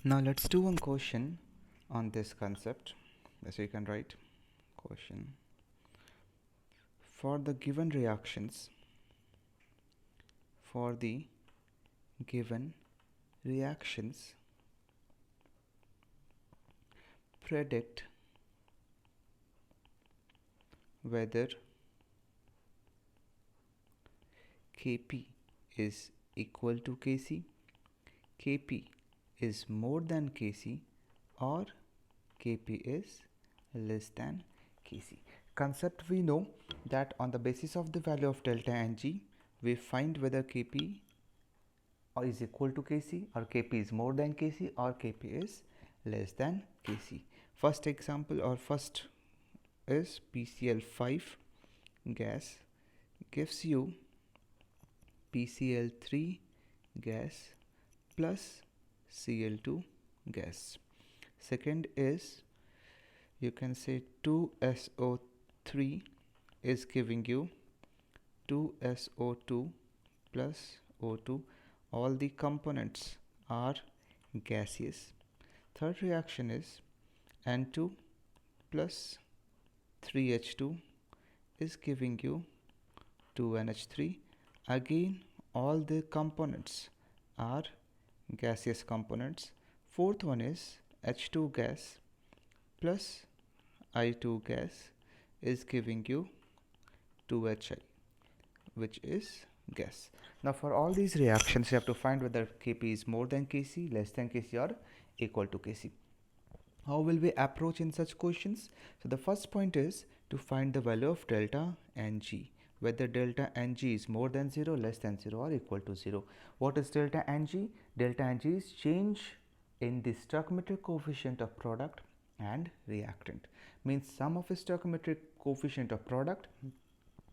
Now let's do one question on this concept. So you can write question for the given reactions. For the given reactions, predict whether Kp is equal to Kc, Kp is more than Kc, or Kp is less than Kc. Concept we know that on the basis of the value of delta and G, we find whether Kp is equal to Kc, or Kp is more than Kc, or Kp is less than Kc. First example or first is PCl5 gas gives you PCl3 gas plus Cl2 gas. Second is, you can say 2SO3 is giving you 2SO2 plus O2. All the components are gaseous. Third reaction is N2 plus 3H2 is giving you 2NH3. Again, all the components are gaseous components. Fourth one is H2 gas plus I2 gas is giving you 2HI, which is gas. Now for all these reactions, you have to find whether Kp is more than Kc, less than Kc, or equal to Kc. How will we approach in such questions? So the first point is to find the value of delta and G, whether delta and G is more than 0, less than 0, or equal to 0. What is delta and G? Delta and G is change in the stoichiometric coefficient of product and reactant. Means sum of a stoichiometric coefficient of product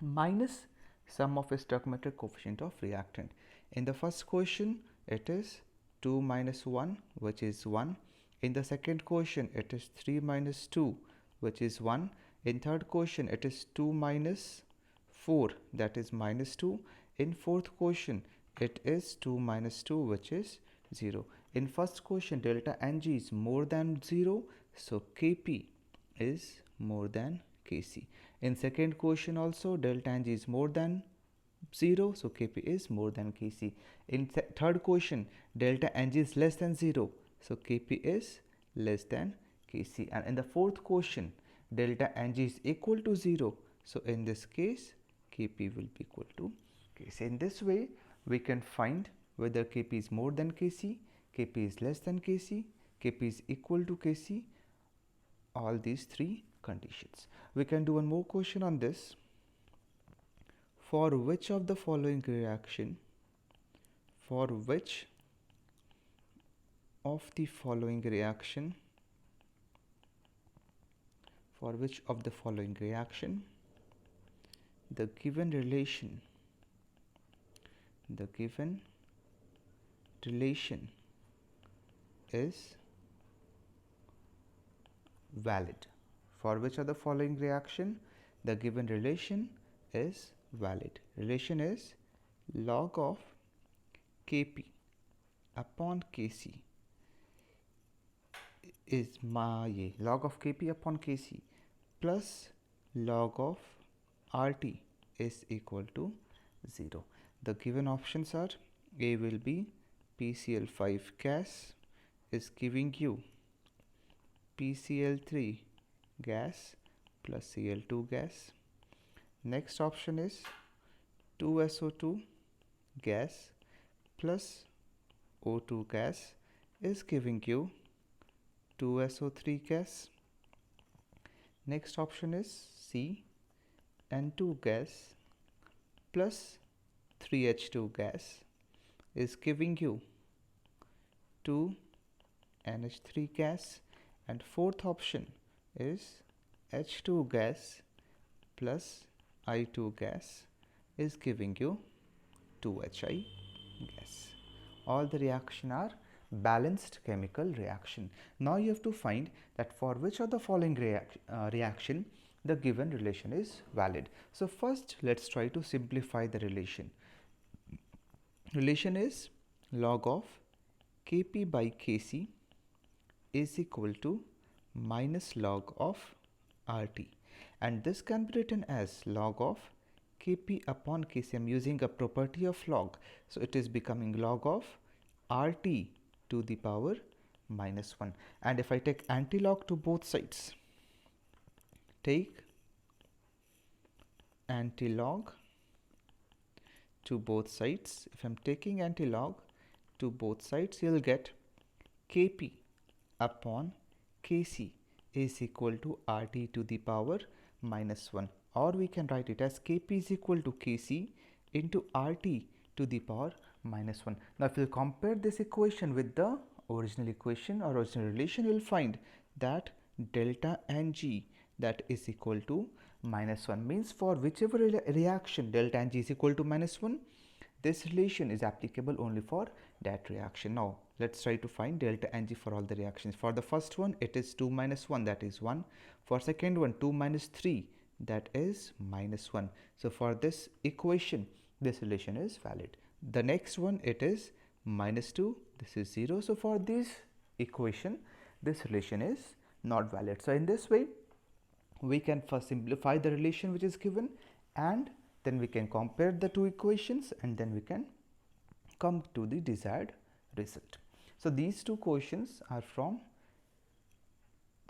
minus sum of a stoichiometric coefficient of reactant. In the first question, it is 2 minus 1, which is 1. In the second question, it is 3 minus 2, which is 1. In third question, it is 2 minus 4, that is minus 2. In fourth question, it is 2 minus 2, which is 0. In first question, delta Ng is more than 0, so Kp is more than Kc. In second question also, delta Ng is more than 0, so Kp is more than Kc. In third question, delta Ng is less than 0, so Kp is less than Kc. And in the fourth question, delta Ng is equal to 0, so in this case, Kp will be equal to Kc. In this way, we can find whether Kp is more than Kc, Kp is less than Kc, Kp is equal to Kc, all these three conditions. We can do one more question on this. For which of the following reaction, for which of the following reaction, the given relation is valid. For which of the following reaction the given relation is valid? Relation is log of Kp upon Kc is log of Kp upon Kc plus log of Rt is equal to 0. The given options are, A will be PCl5 gas is giving you PCl3 gas plus Cl2 gas. Next option is 2SO2 gas plus O2 gas is giving you 2SO3 gas. Next option is C, N2 gas plus 3H2 gas is giving you 2NH3 gas. And fourth option is H2 gas plus I2 gas is giving you 2HI gas. All the reaction are balanced chemical reaction. Now you have to find that for which of the following reaction the given relation is valid. So first let's try to simplify the relation. Relation is log of Kp by Kc is equal to minus log of RT, and this can be written as log of Kp upon Kc. I'm using a property of log, so it is becoming log of RT to the power minus 1. And if I take antilog to both sides, take antilog to both sides. If I'm taking antilog to both sides, you'll get Kp upon Kc is equal to RT to the power minus 1, or we can write it as Kp is equal to Kc into RT to the power minus 1. Now if you compare this equation with the original equation or original relation, you will find that delta Ng that is equal to minus 1, means for whichever reaction delta Ng is equal to minus 1, this relation is applicable only for that reaction. Now let's try to find delta Ng for all the reactions. For the first one, it is 2 minus 1, that is 1. For second one, 2 minus 3, that is minus 1. So for this equation, this relation is valid. The next one, it is minus 2, this is 0. So for this equation, this relation is not valid. So in this way, we can first simplify the relation which is given, and then we can compare the two equations, and then we can come to the desired result. So these two questions are from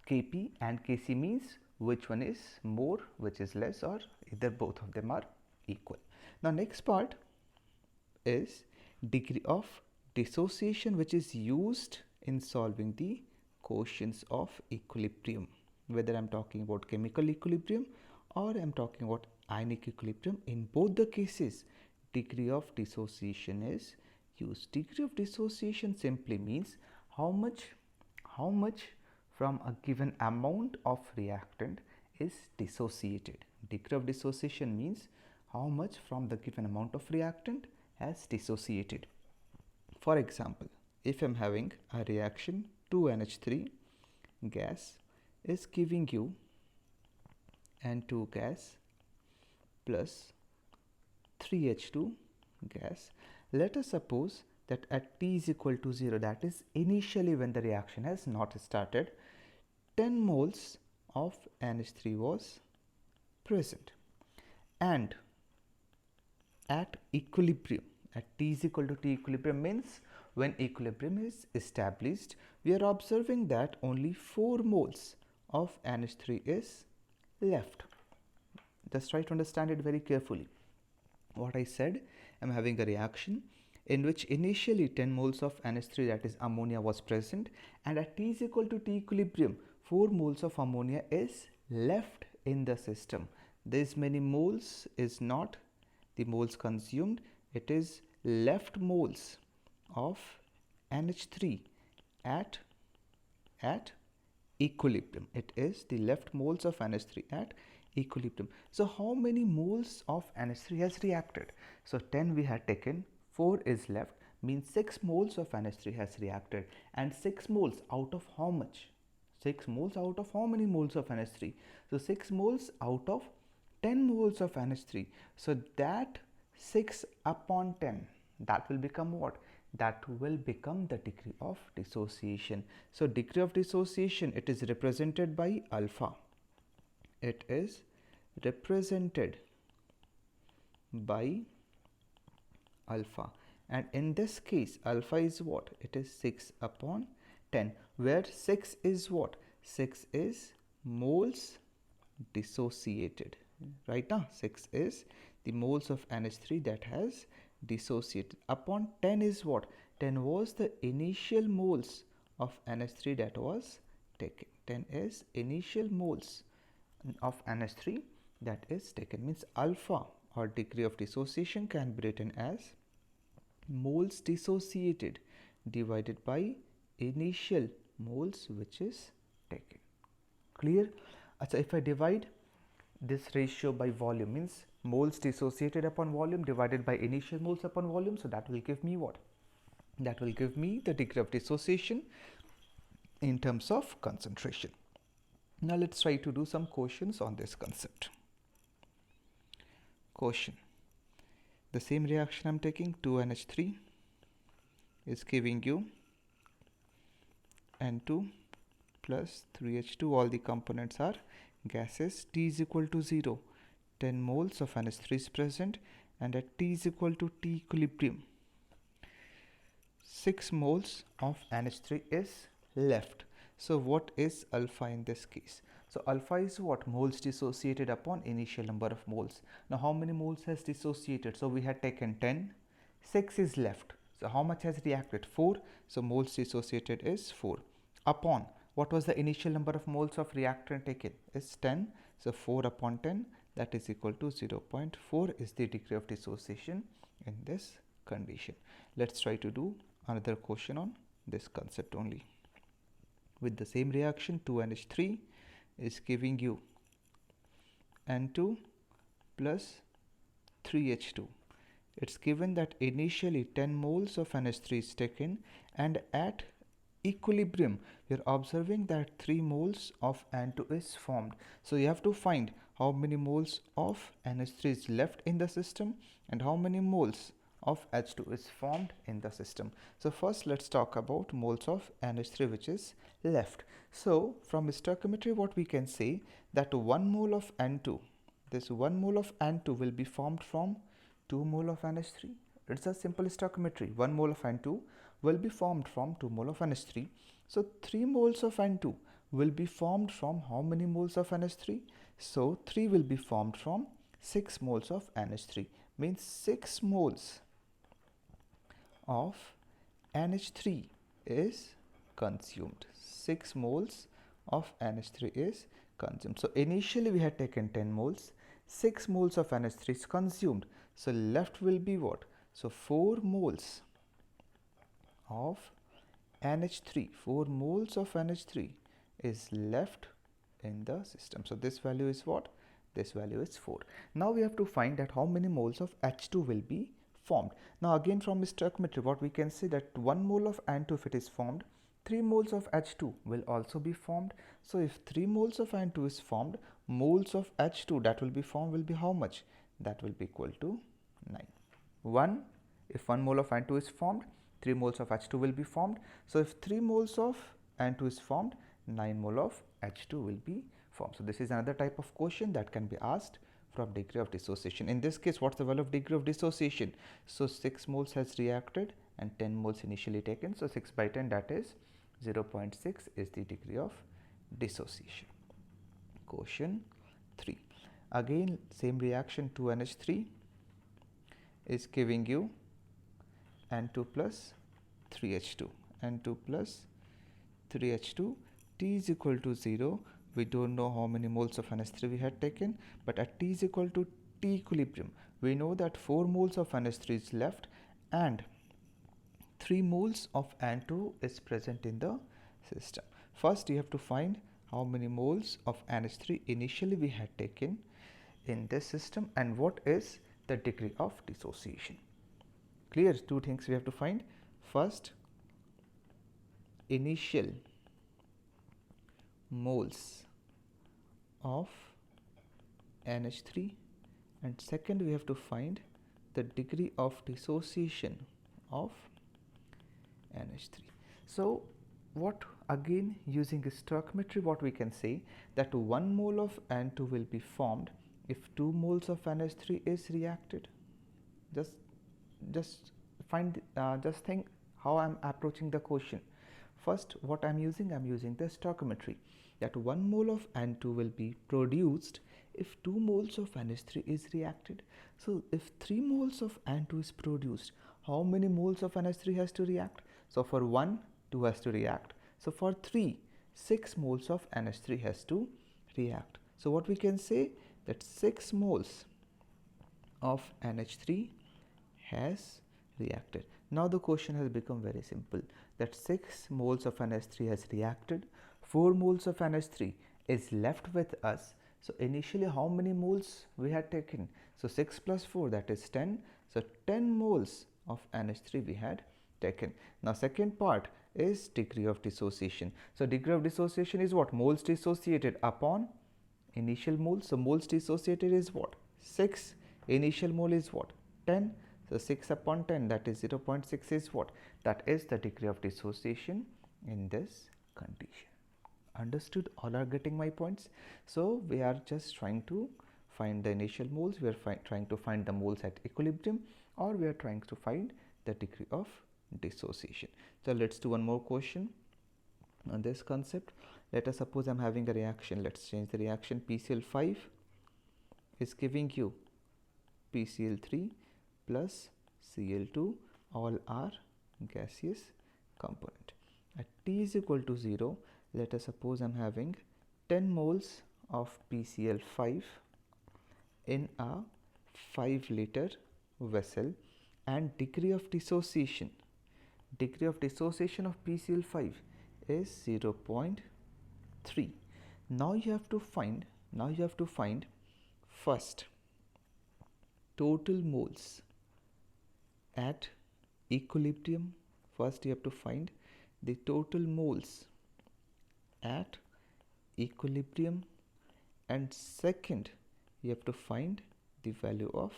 Kp and Kc, means which one is more, which is less, or either both of them are equal. Now next part is degree of dissociation, which is used in solving the quotients of equilibrium, whether I'm talking about chemical equilibrium or I'm talking about ionic equilibrium. In both the cases, degree of dissociation is used. Degree of dissociation simply means how much from a given amount of reactant is dissociated. Degree of dissociation means how much from the given amount of reactant has dissociated. For example, if I'm having a reaction 2NH3 gas is giving you N2 gas plus 3H2 gas. Let us suppose that at T is equal to 0, that is initially when the reaction has not started, 10 moles of NH3 was present, and at equilibrium, at T is equal to T equilibrium, means when equilibrium is established, we are observing that only 4 moles of NH3 is left. Just try to understand it very carefully. What I said, I am having a reaction in which initially 10 moles of NH3, that is ammonia, was present, and at T is equal to T equilibrium, 4 moles of ammonia is left in the system. This many moles is not the moles consumed, it is left moles of NH3 at equilibrium. It is the left moles of NH3 at equilibrium. So how many moles of NH3 has reacted? So 10 we had taken, 4 is left, means 6 moles of NH3 has reacted. And 6 moles out of how much? 6 moles out of how many moles of NH3? So 6 moles out of 10 moles of NH3. So that 6 upon 10, that will become what? That will become the degree of dissociation. So degree of dissociation, it is represented by alpha. It is represented by alpha, and in this case alpha is what? It is 6 upon 10, where 6 is what? 6 is moles dissociated. Right now 6 is the moles of NH3 that has dissociated. Upon 10 is what? 10 was the initial moles of NH3 that was taken. 10 is initial moles of NH3 that is taken, means alpha or degree of dissociation can be written as moles dissociated divided by initial moles which is taken. Clear? So if I divide this ratio by volume, means moles dissociated upon volume divided by initial moles upon volume, so that will give me what? That will give me the degree of dissociation in terms of concentration. Now let's try to do some questions on this concept. Question: the same reaction I'm taking, 2NH3 is giving you N2 plus 3H2, all the components are gases. T is equal to 0, 10 moles of NH3 is present, and at T is equal to T equilibrium, 6 moles of NH3 is left. So what is alpha in this case? So alpha is what? Moles dissociated upon initial number of moles. Now how many moles has dissociated? So we had taken 10, 6 is left. So how much has reacted? 4. So moles dissociated is 4. Upon what was the initial number of moles of reactant taken? Is 10. So 4 upon 10, that is equal to 0.4 is the degree of dissociation in this condition. Let's try to do another question on this concept only. With the same reaction, 2NH3 is giving you N2 plus 3H2. It's given that initially 10 moles of NH3 is taken, and at equilibrium we are observing that 3 moles of N2 is formed. So you have to find how many moles of NH3 is left in the system and how many moles of H2 is formed in the system. So first let's talk about moles of NH3 which is left. So from stoichiometry what we can say that 1 mole of N2, this 1 mole of N2 will be formed from 2 mole of NH3. It's a simple stoichiometry. 1 mole of N2 will be formed from 2 mole of NH3. So 3 moles of N2 will be formed from how many moles of NH3? So 3 will be formed from 6 moles of NH3, means 6 moles of NH3 is consumed. 6 moles of NH3 is consumed. So initially we had taken 10 moles, 6 moles of NH3 is consumed. So left will be what? So 4 moles of NH3, 4 moles of NH3 is left in the system. So this value is what? This value is 4. Now we have to find that how many moles of H2 will be formed. Now again from stoichiometry what we can say that 1 mole of N2 if it is formed, 3 moles of H2 will also be formed. So if 3 moles of N2 is formed, moles of H2 that will be formed will be how much? That will be equal to 9. 1, if 1 mole of N2 is formed, 3 moles of H2 will be formed. So if 3 moles of N2 is formed, 9 mole of H2 will be formed. So this is another type of question that can be asked from degree of dissociation. In this case, what's the value of degree of dissociation? So 6 moles has reacted and 10 moles initially taken. So 6 by 10, that is 0.6 is the degree of dissociation. Question 3. Again same reaction, 2NH3 is giving you N2 plus 3H2. N2 plus 3H2. T is equal to 0. We don't know how many moles of NH3 we had taken, but at T is equal to T equilibrium, we know that 4 moles of NH3 is left and 3 moles of N2 is present in the system. First you have to find how many moles of NH3 initially we had taken in this system and what is the degree of dissociation. Clear? Two things we have to find. First, initial moles of NH3, and second we have to find the degree of dissociation of NH3. So what, again using stoichiometry what we can say that 1 mole of N2 will be formed if 2 moles of NH3 is reacted. Just think how I'm approaching the question. First what I'm using the stoichiometry that 1 mole of N2 will be produced if 2 moles of NH3 is reacted. So if 3 moles of N2 is produced, how many moles of NH3 has to react? So for 1, 2 has to react. So for 3, 6 moles of NH3 has to react. So what we can say that 6 moles of NH3 has reacted. Now the question has become very simple that 6 moles of NH3 has reacted, 4 moles of NH3 is left with us. So initially how many moles we had taken? So 6 plus 4, that is 10. So 10 moles of NH3 we had taken. Now second part is degree of dissociation. So degree of dissociation is what? Moles dissociated upon initial moles. So moles dissociated is what? 6. Initial mole is what? 10. So 6 upon 10, that is 0.6 is what? That is the degree of dissociation in this condition. Understood? All are getting my points? So we are just trying to find the initial moles, we are trying to find the moles at equilibrium, or we are trying to find the degree of dissociation. So let's do one more question on this concept. Let us suppose I'm having a reaction. Let's change the reaction. PCl5 is giving you PCl3 plus Cl2, all are gaseous component. At T is equal to 0, let us suppose I'm having 10 moles of PCl5 in a 5 liter vessel, and degree of dissociation of PCl5 is 0.3. Now you have to find first total moles at equilibrium. First you have to find the total moles at equilibrium, and second you have to find the value of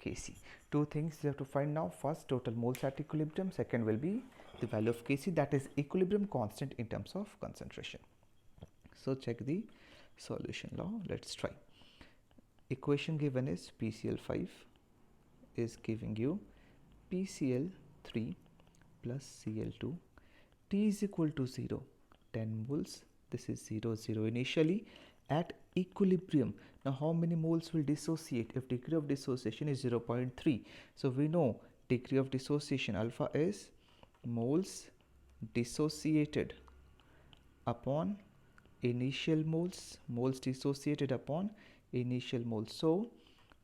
Kc. Two things you have to find now. First, total moles at equilibrium. Second will be the value of Kc, that is equilibrium constant in terms of concentration. So check the solution law. Let's try. Equation given is PCl5 is giving you PCl3 plus Cl2. T is equal to 0, 10 moles. This is 0, 0 initially at equilibrium. Now how many moles will dissociate if degree of dissociation is 0.3? So we know degree of dissociation alpha is moles dissociated upon initial moles, moles dissociated upon initial moles. So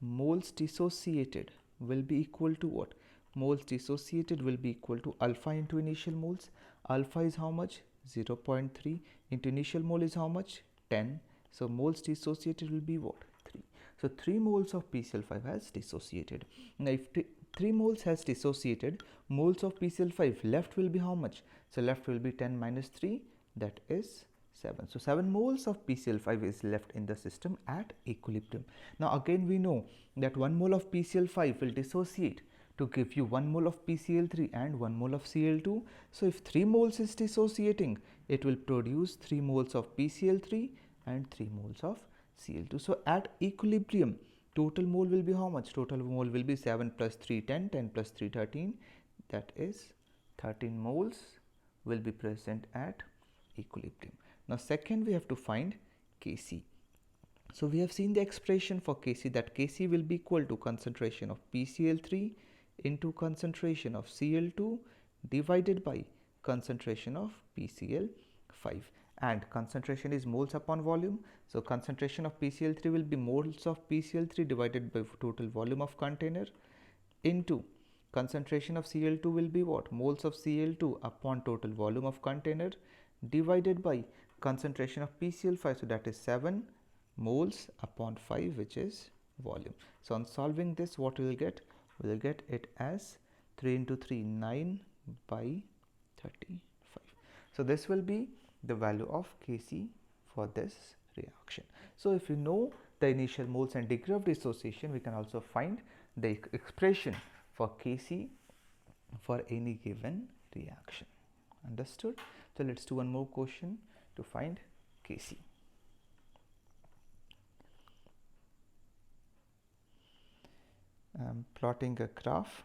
moles dissociated will be equal to what? Moles dissociated will be equal to alpha into initial moles. Alpha is how much? 0.3 into initial mole is how much? 10. So moles dissociated will be what? 3. So 3 moles of PCl5 has dissociated. Now if 3 moles has dissociated, moles of PCl5 left will be how much? So left will be 10 minus 3, that is 7. So 7 moles of PCl5 is left in the system at equilibrium. Now again we know that 1 mole of PCl5 will dissociate to give you 1 mole of PCl3 and 1 mole of Cl2. So if 3 moles is dissociating, it will produce 3 moles of PCl3 and 3 moles of Cl2. So at equilibrium, total mole will be how much? Total mole will be 7 plus 3, 10, 10 plus 3, 13. That is 13 moles will be present at equilibrium. Now second we have to find Kc. So we have seen the expression for Kc, that Kc will be equal to concentration of PCl3 into concentration of Cl2 divided by concentration of PCl5, and concentration is moles upon volume. So concentration of PCl3 will be moles of PCl3 divided by total volume of container, into concentration of Cl2 will be what? Moles of Cl2 upon total volume of container divided by concentration of PCl5, so that is 7 moles upon 5, which is volume. So on solving this, what we will get? We will get it as 3 into 3, 9 by 35. So this will be the value of Kc for this reaction. So if you know the initial moles and degree of dissociation, we can also find the expression for Kc for any given reaction. Understood? So let's do one more question to find Kc. I'm plotting a graph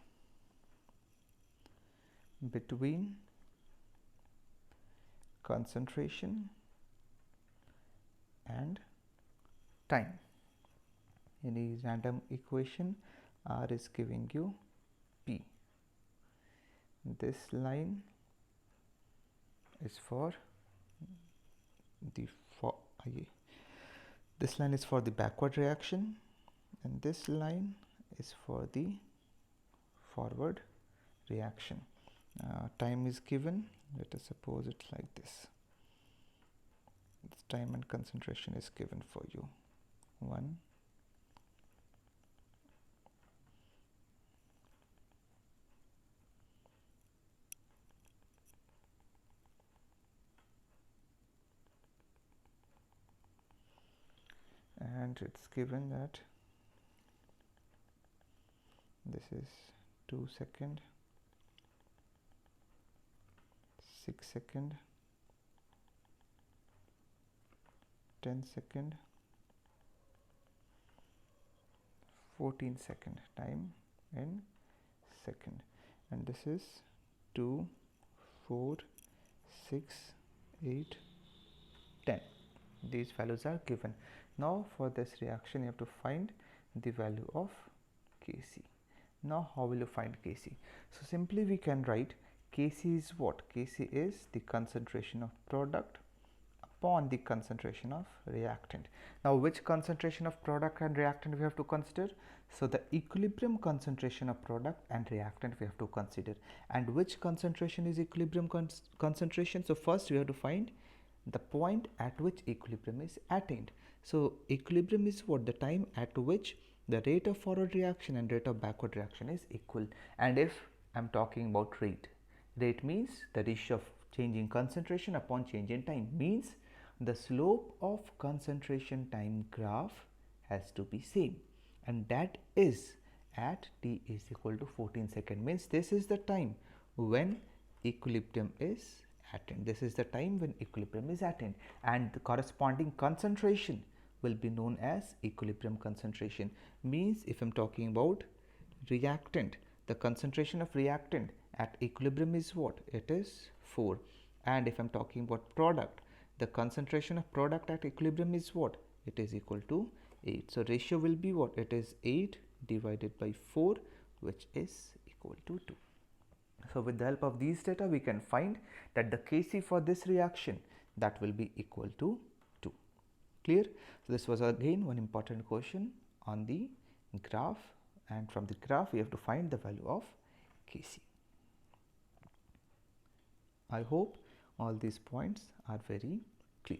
between concentration and time. In a random equation, R is giving you P. This line is for the this line is for the backward reaction, and this line is for the forward reaction. Time is given. Let us suppose it's like this. Its time and concentration is given for you. 1, and it's given that this is 2 second, 6 second, 10 second, 14 second, time in second, and this is 2, 4, 6, 8, 10. These values are given. Now for this reaction you have to find the value of Kc. Now how will you find Kc? So simply we can write Kc is what? Kc is the concentration of product upon the concentration of reactant. Now which concentration of product and reactant we have to consider? So the equilibrium concentration of product and reactant we have to consider. And which concentration is equilibrium concentration? So first we have to find the point at which equilibrium is attained. So equilibrium is what? The time at which the rate of forward reaction and rate of backward reaction is equal. And if I am talking about rate means the ratio of change in concentration upon change in time, means the slope of concentration time graph has to be same, and that is at t is equal to 14 second, means this is the time when equilibrium is attained. This is the time when equilibrium is attained, and the corresponding concentration will be known as equilibrium concentration. Means if I am talking about reactant, the concentration of reactant at equilibrium is what? It is 4. And if I am talking about product, the concentration of product at equilibrium is what? It is equal to 8. So ratio will be what? It is 8 divided by 4, which is equal to 2. So with the help of these data we can find that the Kc for this reaction, that will be equal to 2. Clear? So this was again one important question on the graph, and from the graph we have to find the value of Kc. I hope all these points are very clear.